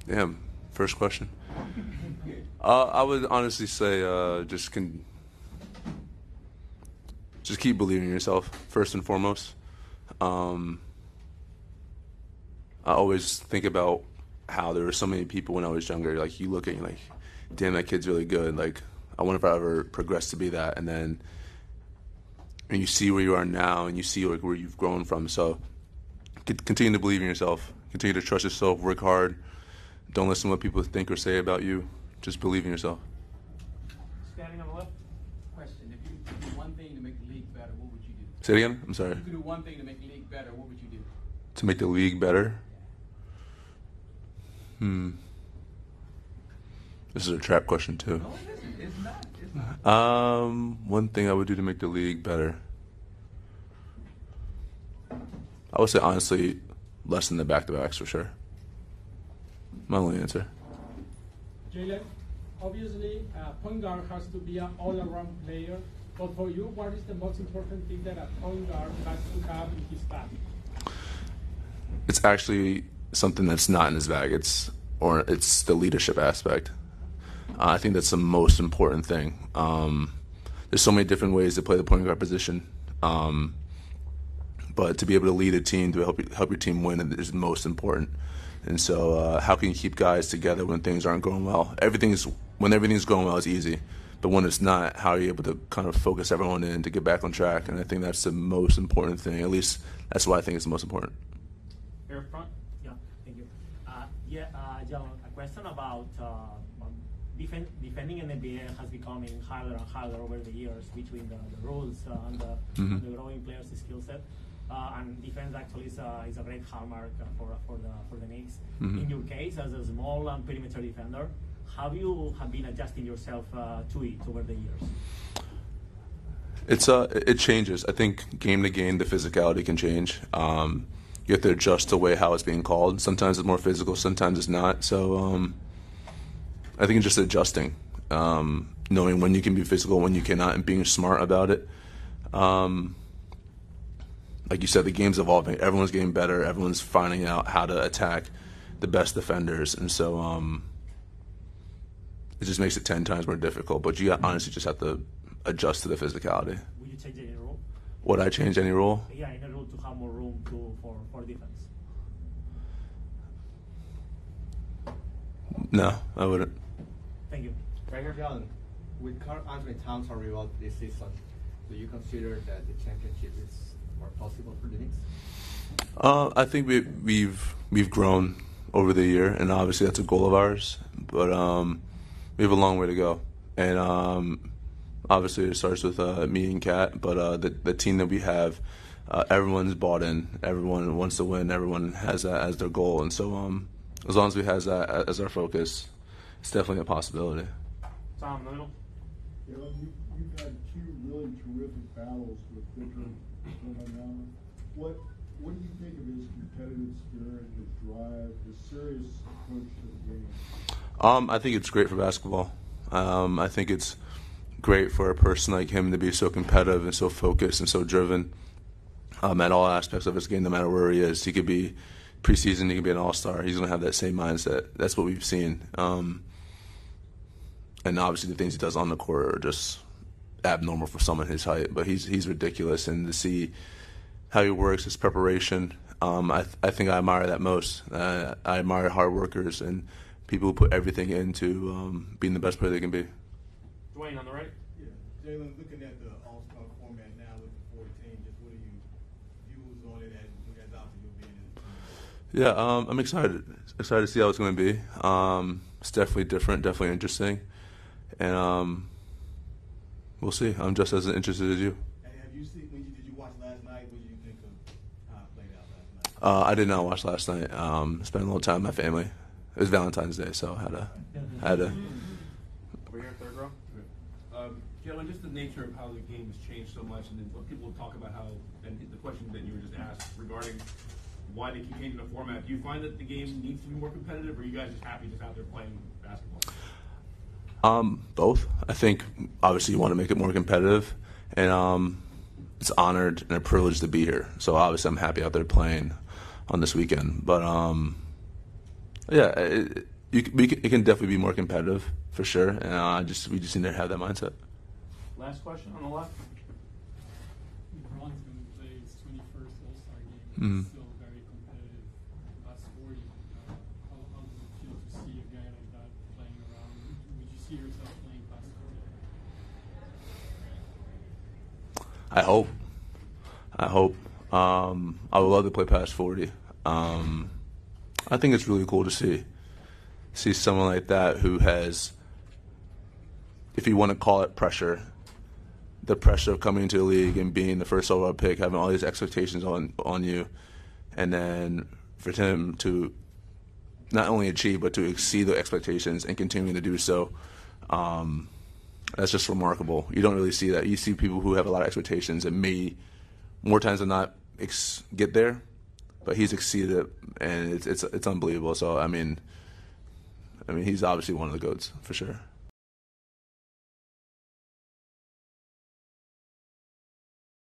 Damn. First question. I would honestly say just keep believing in yourself first and foremost. I always think about how there were so many people when I was younger. Like you look at you like, damn, that kid's really good. Like I wonder if I ever progress to be that. And then and you see where you are now, and you see like where you've grown from. So continue to believe in yourself. Continue to trust yourself. Work hard. Don't listen to what people think or say about you. Just believe in yourself. Standing on the left. Question: If you could do one thing to make the league better, what would you do? Say it again. I'm sorry. If you could do one thing to make the league better, what would you do? To make the league better. This is a trap question too. No, it isn't. It's not. It's not. One thing I would do to make the league better. I would say honestly, lessen the back-to-backs for sure. My only answer. Jalen, obviously, point guard has to be an all-around player. But for you, what is the most important thing that a point guard has to have in his bag? It's actually something that's not in his bag. It's the leadership aspect. I think that's the most important thing. There's so many different ways to play the point guard position, but to be able to lead a team, to help your team win, is most important. And so, how can you keep guys together when things aren't going well? When everything's going well, it's easy. But when it's not, how are you able to kind of focus everyone in to get back on track? And I think that's the most important thing. At least that's what I think is the most important. Here front. Yeah, thank you. John, a question about defending in the NBA has becoming harder and harder over the years between the rules and the growing players' skill set. And defense actually is a great hallmark for the Knicks. In your case, as a small and perimeter defender, how you have been adjusting yourself to it over the years? It changes. I think game to game, the physicality can change. You have to adjust the way how it's being called. Sometimes it's more physical, sometimes it's not. So I think it's just adjusting, knowing when you can be physical, when you cannot, and being smart about it. Like you said, the game's evolving. Everyone's getting better. Everyone's finding out how to attack the best defenders. And so it just makes it 10 times more difficult. But you honestly just have to adjust to the physicality. Would you change any rule? Would I change any rule? Yeah, any rule to have more room for defense. No, I wouldn't. Thank you. Right here, John. With Carl Anthony Towns on rival this season, do you consider that the championship is more possible for the Knicks? I think we've grown over the year, and obviously that's a goal of ours. But we have a long way to go, and obviously it starts with me and Kat. But the team that we have, everyone's bought in. Everyone wants to win. Everyone has that as their goal, and so as long as we have that as our focus, it's definitely a possibility. Tom, in the middle. You know, you've had two really terrific battles with Victor and What do you think of his competitive spirit, his drive, his serious approach to the game? I think it's great for basketball. I think it's great for a person like him to be so competitive and so focused and so driven at all aspects of his game, no matter where he is. He could be preseason, he could be an all-star. He's going to have that same mindset. That's what we've seen. And obviously the things he does on the court are just abnormal for someone his height. But he's ridiculous, and to see how he works, his preparation, I think I admire that most. I admire hard workers and people who put everything into being the best player they can be. Dwayne on the right. Yeah, Jalen, looking at the All-Star format now with the 14, just what are your views on it as obviously you'll be in it? Yeah, I'm excited. Excited to see how it's going to be. It's definitely different, definitely interesting, and we'll see. I'm just as interested as you. And have you seen? Did you watch last night? What did you think of how it played out last night? I did not watch last night. Spent a little time with my family. It was Valentine's Day, so I had to. Over here, third row. Jalen, just the nature of how the game has changed so much, and then people talk about how, and the question that you were just asked regarding why they keep changing the format. Do you find that the game needs to be more competitive, or are you guys just happy just out there playing basketball? Both. I think obviously you want to make it more competitive, and it's honored and a privilege to be here. So obviously I'm happy out there playing on this weekend. But yeah, it can definitely be more competitive for sure, and we just need to have that mindset. Last question on the left. LeBron's going to play his 21st All-Star game. Mhm. It's still very competitive. Past 40. How does it feel to see a guy like that playing around? Would you see yourself playing past 40? I hope. I would love to play past 40. I think it's really cool to see someone like that who has, if you want to call it pressure, the pressure of coming into the league and being the first overall pick, having all these expectations on you, and then for him to not only achieve but to exceed the expectations and continuing to do so, that's just remarkable. You don't really see that. You see people who have a lot of expectations and may, more times than not, get there, but he's exceeded it, and it's unbelievable. So I mean, he's obviously one of the GOATs for sure.